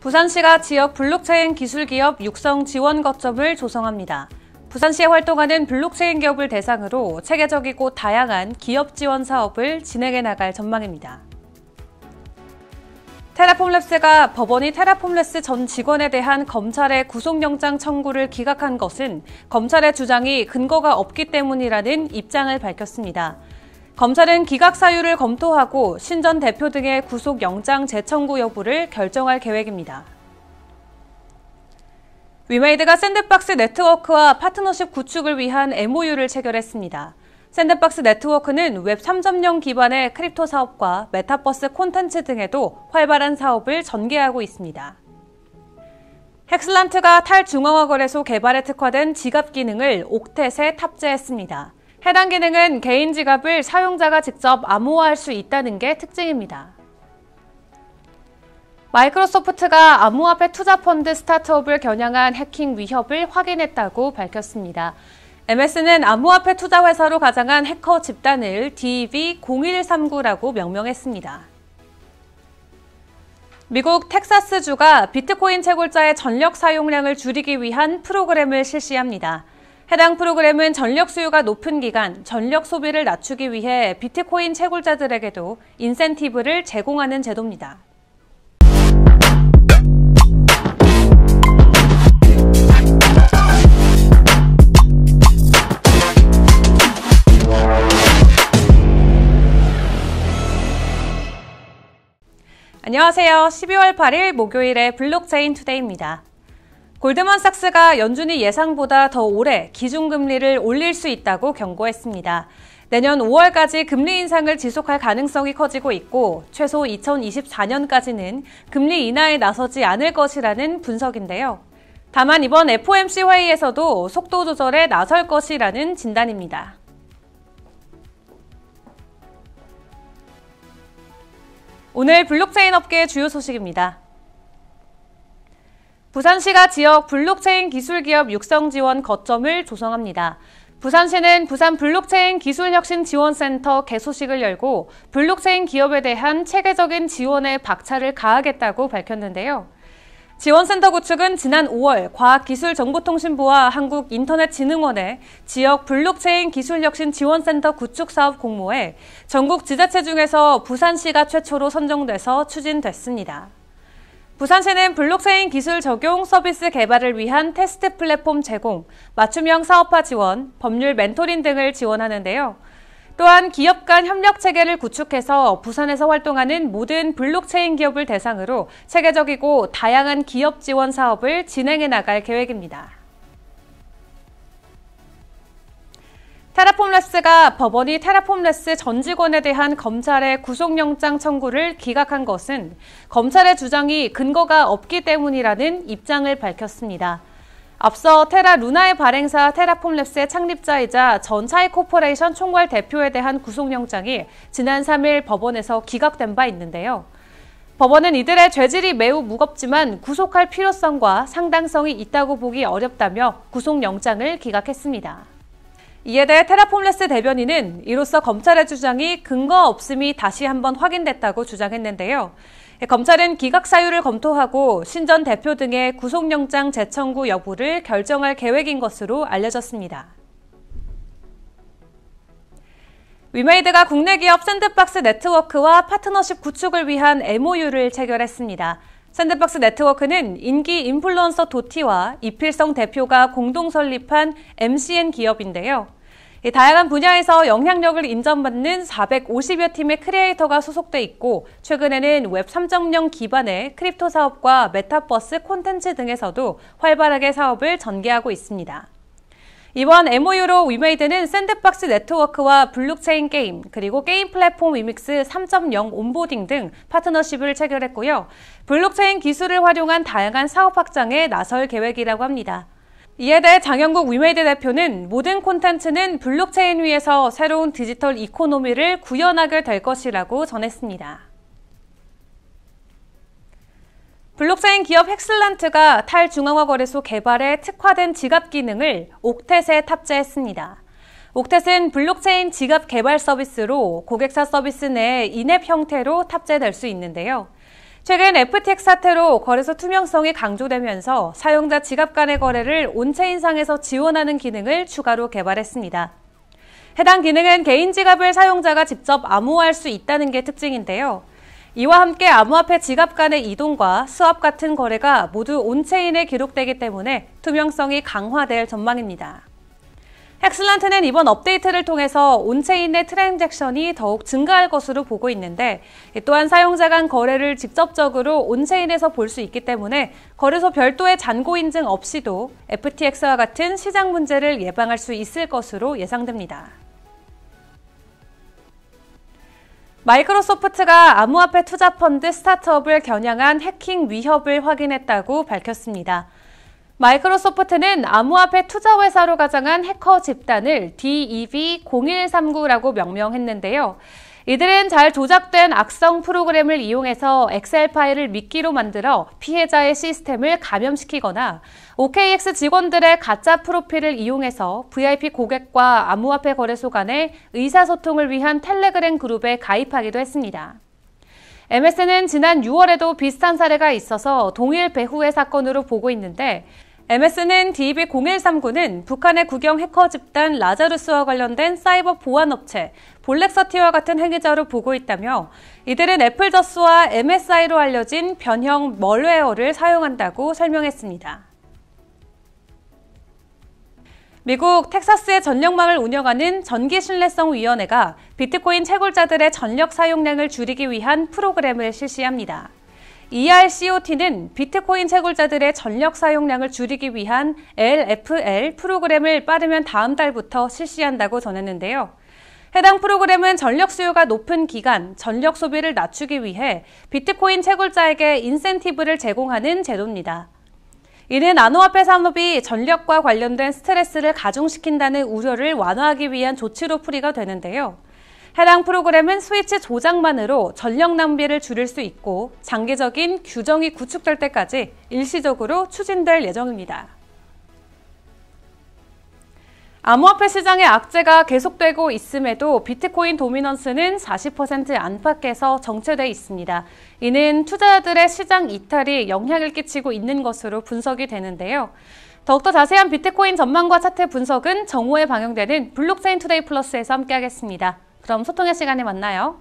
부산시가 지역 블록체인 기술기업 육성 지원 거점을 조성합니다. 부산시에 활동하는 블록체인 기업을 대상으로 체계적이고 다양한 기업 지원 사업을 진행해 나갈 전망입니다. 테라폼랩스가 법원이 테라폼랩스 전 직원에 대한 검찰의 구속영장 청구를 기각한 것은 검찰의 주장이 근거가 없기 때문이라는 입장을 밝혔습니다. 검찰은 기각 사유를 검토하고 신 전 대표 등의 구속영장 재청구 여부를 결정할 계획입니다. 위메이드가 샌드박스 네트워크와 파트너십 구축을 위한 MOU를 체결했습니다. 샌드박스 네트워크는 웹 3.0 기반의 크립토 사업과 메타버스 콘텐츠 등에도 활발한 사업을 전개하고 있습니다. 헥슬란트가 탈중앙화 거래소 개발에 특화된 지갑 기능을 옥텟에 탑재했습니다. 해당 기능은 개인 지갑을 사용자가 직접 암호화할 수 있다는 게 특징입니다. 마이크로소프트가 암호화폐 투자펀드 스타트업을 겨냥한 해킹 위협을 확인했다고 밝혔습니다. MS는 암호화폐 투자 회사로 가장한 해커 집단을 DV0139라고 명명했습니다. 미국 텍사스주가 비트코인 채굴자의 전력 사용량을 줄이기 위한 프로그램을 실시합니다. 해당 프로그램은 전력 수요가 높은 기간 전력 소비를 낮추기 위해 비트코인 채굴자들에게도 인센티브를 제공하는 제도입니다. 안녕하세요. 12월 8일 목요일의 블록체인 투데이입니다. 골드만삭스가 연준이 예상보다 더 오래 기준금리를 올릴 수 있다고 경고했습니다. 내년 5월까지 금리 인상을 지속할 가능성이 커지고 있고 최소 2024년까지는 금리 인하에 나서지 않을 것이라는 분석인데요. 다만 이번 FOMC 회의에서도 속도 조절에 나설 것이라는 진단입니다. 오늘 블록체인 업계의 주요 소식입니다. 부산시가 지역 블록체인 기술기업 육성 지원 거점을 조성합니다. 부산시는 부산 블록체인 기술혁신지원센터 개소식을 열고 블록체인 기업에 대한 체계적인 지원에 박차를 가하겠다고 밝혔는데요. 지원센터 구축은 지난 5월 과학기술정보통신부와 한국인터넷진흥원의 지역 블록체인 기술혁신지원센터 구축 사업 공모에 전국 지자체 중에서 부산시가 최초로 선정돼서 추진됐습니다. 부산시는 블록체인 기술 적용 서비스 개발을 위한 테스트 플랫폼 제공, 맞춤형 사업화 지원, 법률 멘토링 등을 지원하는데요. 또한 기업 간 협력 체계를 구축해서 부산에서 활동하는 모든 블록체인 기업을 대상으로 체계적이고 다양한 기업 지원 사업을 진행해 나갈 계획입니다. 테라폼랩스가 법원이 테라폼랩스 전 직원에 대한 검찰의 구속영장 청구를 기각한 것은 검찰의 주장이 근거가 없기 때문이라는 입장을 밝혔습니다. 앞서 테라 루나의 발행사 테라폼랩스의 창립자이자 전차이 코퍼레이션 총괄 대표에 대한 구속영장이 지난 3일 법원에서 기각된 바 있는데요. 법원은 이들의 죄질이 매우 무겁지만 구속할 필요성과 상당성이 있다고 보기 어렵다며 구속영장을 기각했습니다. 이에 대해 테라폼랩스 대변인은 이로써 검찰의 주장이 근거 없음이 다시 한번 확인됐다고 주장했는데요. 검찰은 기각 사유를 검토하고 신 전 대표 등의 구속영장 재청구 여부를 결정할 계획인 것으로 알려졌습니다. 위메이드가 국내 기업 샌드박스 네트워크와 파트너십 구축을 위한 MOU를 체결했습니다. 샌드박스 네트워크는 인기 인플루언서 도티와 이필성 대표가 공동 설립한 MCN 기업인데요. 다양한 분야에서 영향력을 인정받는 450여 팀의 크리에이터가 소속돼 있고 최근에는 웹 3.0 기반의 크립토 사업과 메타버스 콘텐츠 등에서도 활발하게 사업을 전개하고 있습니다. 이번 MOU로 위메이드는 샌드박스 네트워크와 블록체인 게임, 그리고 게임 플랫폼 위믹스 3.0 온보딩 등 파트너십을 체결했고요. 블록체인 기술을 활용한 다양한 사업 확장에 나설 계획이라고 합니다. 이에 대해 장영국 위메이드 대표는 모든 콘텐츠는 블록체인 위에서 새로운 디지털 이코노미를 구현하게 될 것이라고 전했습니다. 블록체인 기업 헥슬란트가 탈중앙화 거래소 개발에 특화된 지갑 기능을 옥텟에 탑재했습니다. 옥텟은 블록체인 지갑 개발 서비스로 고객사 서비스 내에 인앱 형태로 탑재될 수 있는데요. 최근 FTX 사태로 거래소 투명성이 강조되면서 사용자 지갑 간의 거래를 온체인상에서 지원하는 기능을 추가로 개발했습니다. 해당 기능은 개인 지갑을 사용자가 직접 암호화할 수 있다는 게 특징인데요. 이와 함께 암호화폐 지갑 간의 이동과 스왑 같은 거래가 모두 온체인에 기록되기 때문에 투명성이 강화될 전망입니다. 헥슬란트는 이번 업데이트를 통해서 온체인 내 트랜잭션이 더욱 증가할 것으로 보고 있는데, 또한 사용자 간 거래를 직접적으로 온체인에서 볼 수 있기 때문에 거래소 별도의 잔고 인증 없이도 FTX와 같은 시장 문제를 예방할 수 있을 것으로 예상됩니다. 마이크로소프트가 암호화폐 투자 펀드 스타트업을 겨냥한 해킹 위협을 확인했다고 밝혔습니다. 마이크로소프트는 암호화폐 투자 회사로 가장한 해커 집단을 DEV0139라고 명명했는데요. 이들은 잘 조작된 악성 프로그램을 이용해서 엑셀 파일을 미끼로 만들어 피해자의 시스템을 감염시키거나 OKX 직원들의 가짜 프로필을 이용해서 VIP 고객과 암호화폐 거래소 간의 의사소통을 위한 텔레그램 그룹에 가입하기도 했습니다. MS는 지난 6월에도 비슷한 사례가 있어서 동일 배후의 사건으로 보고 있는데, MS는 DEV0139는 북한의 국영 해커 집단 라자루스와 관련된 사이버 보안업체 볼렉서티와 같은 행위자로 보고 있다며, 이들은 애플저스와 MSI로 알려진 변형 멀웨어를 사용한다고 설명했습니다. 미국 텍사스의 전력망을 운영하는 전기신뢰성위원회가 비트코인 채굴자들의 전력 사용량을 줄이기 위한 프로그램을 실시합니다. ERCOT는 비트코인 채굴자들의 전력 사용량을 줄이기 위한 LFL 프로그램을 빠르면 다음 달부터 실시한다고 전했는데요. 해당 프로그램은 전력 수요가 높은 기간 전력 소비를 낮추기 위해 비트코인 채굴자에게 인센티브를 제공하는 제도입니다. 이는 암호화폐 산업이 전력과 관련된 스트레스를 가중시킨다는 우려를 완화하기 위한 조치로 풀이가 되는데요. 해당 프로그램은 스위치 조작만으로 전력 낭비를 줄일 수 있고 장기적인 규정이 구축될 때까지 일시적으로 추진될 예정입니다. 암호화폐 시장의 악재가 계속되고 있음에도 비트코인 도미넌스는 40% 안팎에서 정체돼 있습니다. 이는 투자자들의 시장 이탈이 영향을 끼치고 있는 것으로 분석이 되는데요. 더욱더 자세한 비트코인 전망과 차트 분석은 정오에 방영되는 블록체인 투데이 플러스에서 함께하겠습니다. 그럼 소통의 시간에 만나요.